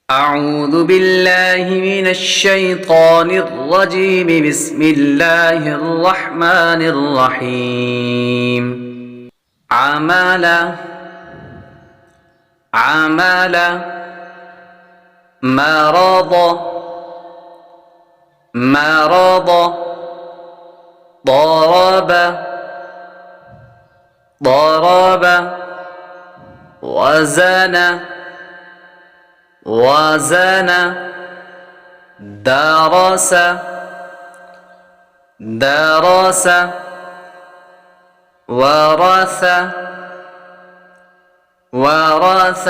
أعوذ بالله من الشيطان الرجيم بسم الله الرحمن الرحيم عملا عملا مرض مرض ضرب ضرب وزن وزن درس درس ورث ورث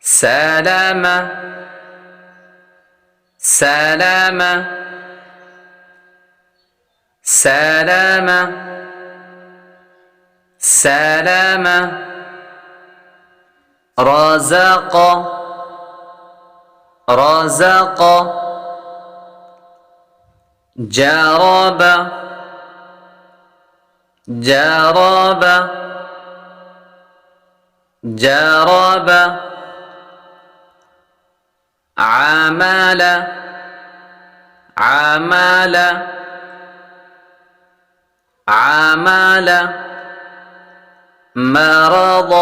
سلم سلم سلم سلم رزق رزق جرب جرب جرب عمل عمل عمل مرض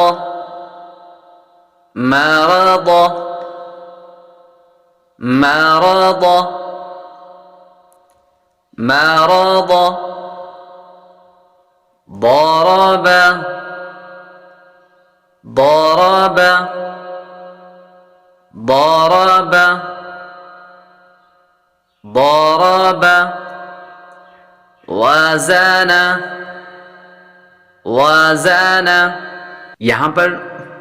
مرض مرض مرض ضرب ضرب ضرب ضرب वज़न वज़न। यहाँ पर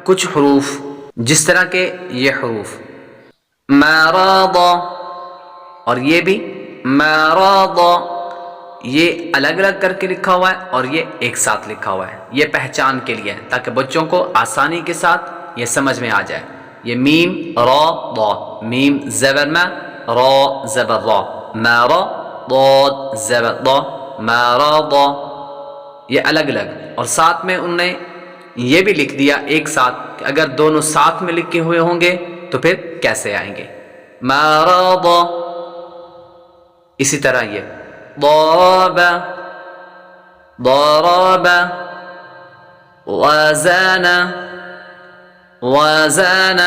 कुछ हरूफ जिस तरह के ये हरूफ मरद और ये भी मरद, ये अलग अलग करके लिखा हुआ है और ये एक साथ लिखा हुआ है। ये पहचान के लिए है ताकि बच्चों को आसानी के साथ ये समझ में आ जाए। ये मीम रा द, मीम ज़बर में, रा ज़बर रा, मर द ज़बर द, मरद, ये अलग अलग। और साथ में उनने ये भी लिख दिया एक साथ कि अगर दोनों साथ में लिखे हुए होंगे तो फिर कैसे आएंगे। मरद, इसी तरह ये ضرب ضرب وزن وزن